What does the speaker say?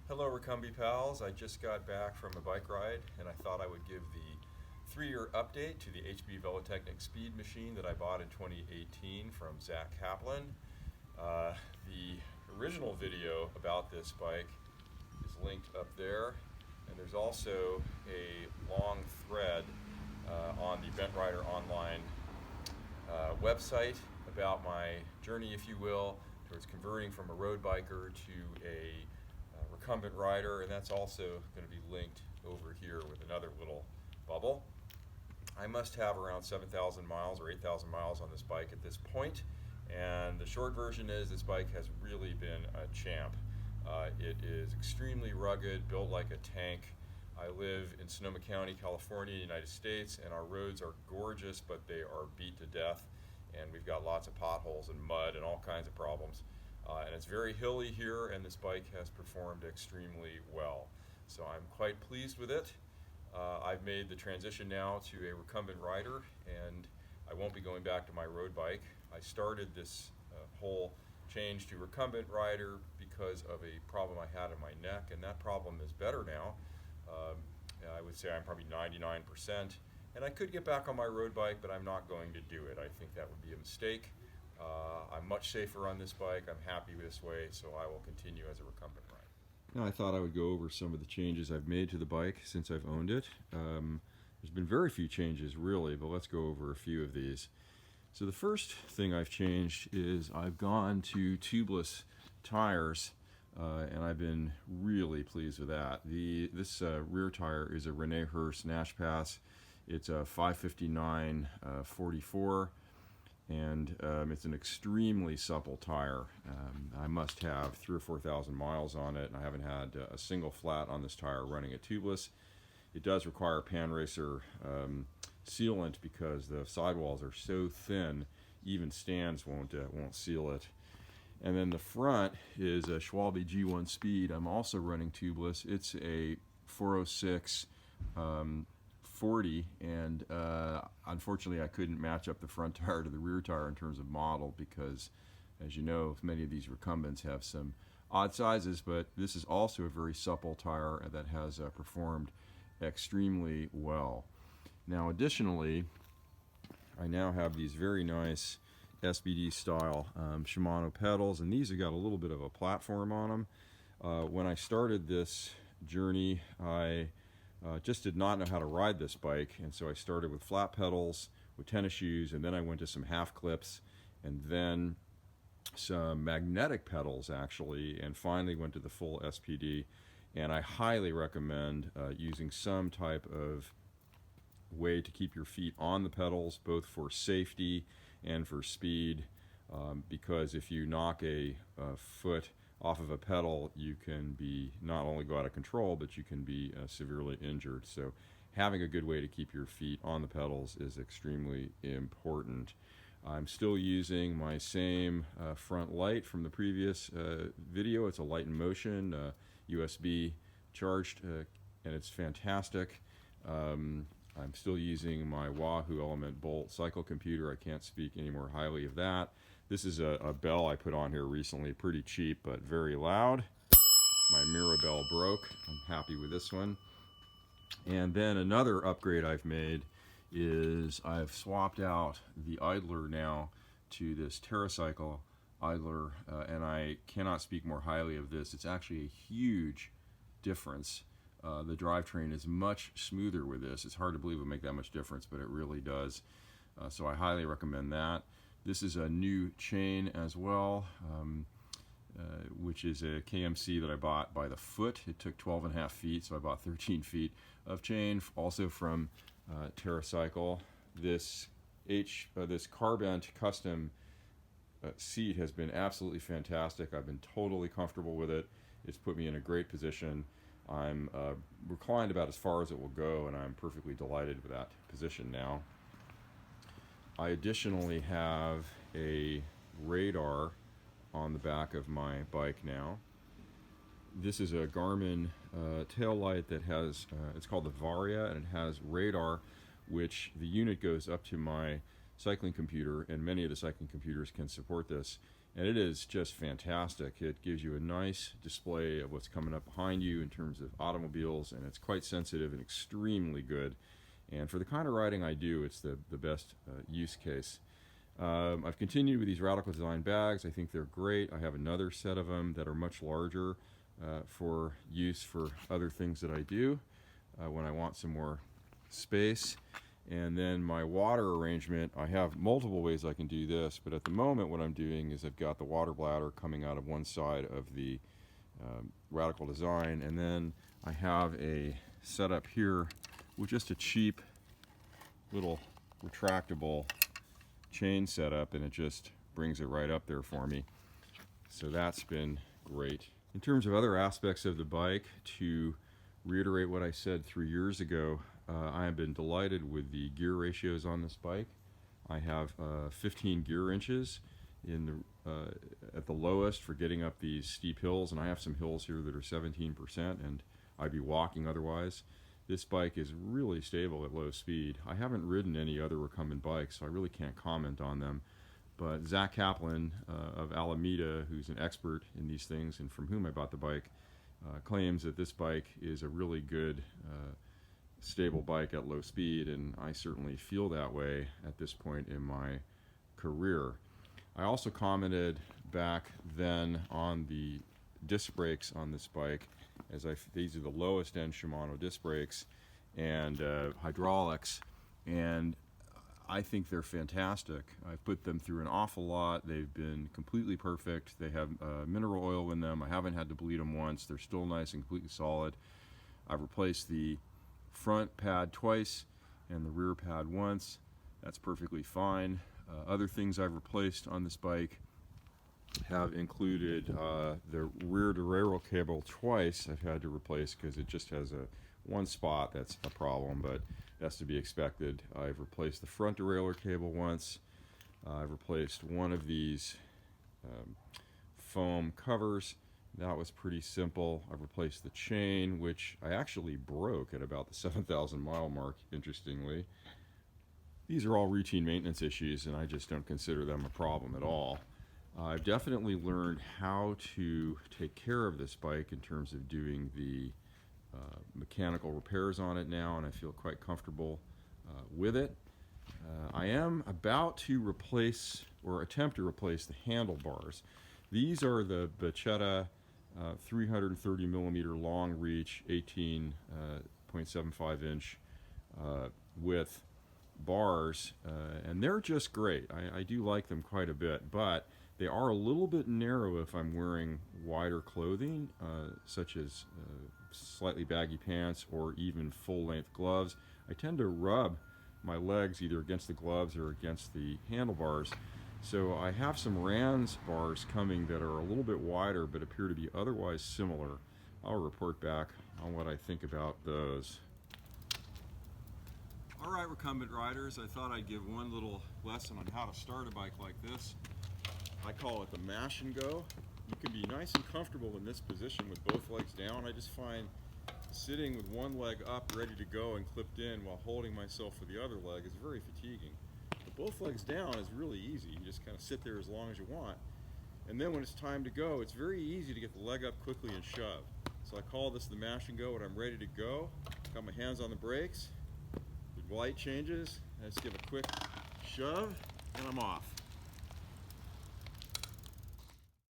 Hello Recumbent pals, I just got back from a bike ride and I thought I would give the 3-year update to the HP Velotechnik Speedmachine that I bought in 2018 from Zach Kaplan. The original video about this bike is linked up there, and there's also a long thread on the Bent Rider Online website about my journey, if you will, towards converting from a road biker to a recumbent rider, and that's also going to be linked over here with another little bubble. I must have around 7,000 miles or 8,000 miles on this bike at this point, and the short version is this bike has really been a champ. It is extremely rugged, built like a tank. I live in Sonoma County, California, United States, and our roads are gorgeous, but they are beat to death, and we've got lots of potholes and mud and all kinds of problems. And it's very hilly here, and this bike has performed extremely well. So I'm quite pleased with it. I've made the transition now to a recumbent rider, and I won't be going back to my road bike. I started this whole change to recumbent rider because of a problem I had in my neck, and that problem is better now. I would say I'm probably 99%, and I could get back on my road bike, but I'm not going to do it. I think that would be a mistake. I'm much safer on this bike. I'm happy this way, so I will continue as a recumbent rider. Now I thought I would go over some of the changes I've made to the bike since I've owned it. There's been very few changes really, but let's go over a few of these. So the first thing I've changed is I've gone to tubeless tires, and I've been really pleased with that. This rear tire is a Rene Hurst Nash Pass. It's a 559/44. And it's an extremely supple tire. I must have 3,000 or 4,000 miles on it, and I haven't had a single flat on this tire running it tubeless. It does require pan racer sealant because the sidewalls are so thin, even stands won't seal it. And then the front is a Schwalbe G1 Speed. I'm also running tubeless. It's a 406 40, and unfortunately I couldn't match up the front tire to the rear tire in terms of model because, as you know, many of these recumbents have some odd sizes, but this is also a very supple tire that has performed extremely well. Now additionally, I now have these very nice SBD style Shimano pedals, and these have got a little bit of a platform on them. When I started this journey, I just did not know how to ride this bike, and so I started with flat pedals with tennis shoes, and then I went to some half clips, and then some magnetic pedals actually, and finally went to the full SPD. And I highly recommend using some type of way to keep your feet on the pedals, both for safety and for speed, because if you knock a foot off of a pedal, you can be not only go out of control, but you can be severely injured. So having a good way to keep your feet on the pedals is extremely important. I'm still using my same front light from the previous video. It's a Light in Motion USB charged, and it's fantastic. I'm still using my Wahoo Element Bolt cycle computer. I can't speak any more highly of that. This is a bell I put on here recently, pretty cheap but very loud. My mirror bell broke. I'm happy with this one. And then another upgrade I've made is I've swapped out the idler now to this TerraCycle idler, and I cannot speak more highly of this. It's actually a huge difference. The drivetrain is much smoother with this. It's hard to believe it would make that much difference, but it really does. So I highly recommend that. This is a new chain as well, which is a KMC that I bought by the foot. It took 12.5 feet, so I bought 13 feet of chain, also from TerraCycle. This Carbent custom seat has been absolutely fantastic. I've been totally comfortable with it. It's put me in a great position. I'm reclined about as far as it will go, and I'm perfectly delighted with that position now. I additionally have a radar on the back of my bike now. This is a Garmin tail light that has, it's called the Varia, and it has radar, which the unit goes up to my cycling computer, and many of the cycling computers can support this. and it is just fantastic. It gives you a nice display of what's coming up behind you in terms of automobiles, and it's quite sensitive and extremely good. And for the kind of riding I do, it's the best use case. I've continued with these Radical Design bags. I think they're great. I have another set of them that are much larger for use for other things that I do when I want some more space. And then my water arrangement, I have multiple ways I can do this, but at the moment what I'm doing is I've got the water bladder coming out of one side of the Radical Design, and then I have a setup here with just a cheap little retractable chain setup, and it just brings it right up there for me. So that's been great. In terms of other aspects of the bike, to reiterate what I said 3 years ago, I have been delighted with the gear ratios on this bike. I have 15 gear inches in the, at the lowest for getting up these steep hills, and I have some hills here that are 17%, and I'd be walking otherwise. This bike is really stable at low speed. I haven't ridden any other recumbent bikes, so I really can't comment on them. But Zach Kaplan of Alameda, who's an expert in these things and from whom I bought the bike, claims that this bike is a really good stable bike at low speed, and I certainly feel that way at this point in my career. I also commented back then on the disc brakes on this bike, as these are the lowest end Shimano disc brakes and hydraulics, and I think they're fantastic. I've put them through an awful lot. They've been completely perfect. They have mineral oil in them. I haven't had to bleed them once. They're still nice and completely solid. I've replaced the front pad twice and the rear pad once. That's perfectly fine. Other things I've replaced on this bike have included the rear derailleur cable twice. I've had to replace because it just has one spot that's a problem, but that's to be expected. I've replaced the front derailleur cable once. I've replaced one of these foam covers. That was pretty simple. I've replaced the chain, which I actually broke at about the 7,000 mile mark, interestingly. These are all routine maintenance issues, and I just don't consider them a problem at all. I've definitely learned how to take care of this bike in terms of doing the mechanical repairs on it now, and I feel quite comfortable with it. I am about to replace, or attempt to replace, the handlebars. These are the Bachetta 330 millimeter long reach, 18.75 inch width bars, and they're just great. I do like them quite a bit, but they are a little bit narrow if I'm wearing wider clothing, such as slightly baggy pants or even full-length gloves. I tend to rub my legs either against the gloves or against the handlebars. So I have some Rans bars coming that are a little bit wider but appear to be otherwise similar. I'll report back on what I think about those. Alright, recumbent riders, I thought I'd give one little lesson on how to start a bike like this. I call it the mash and go. You can be nice and comfortable in this position with both legs down. I just find sitting with one leg up ready to go and clipped in while holding myself with the other leg is very fatiguing. But both legs down is really easy. You just kind of sit there as long as you want. And then when it's time to go, it's very easy to get the leg up quickly and shove. So I call this the mash and go. When I'm ready to go, got my hands on the brakes, the light changes, I just give a quick shove, and I'm off.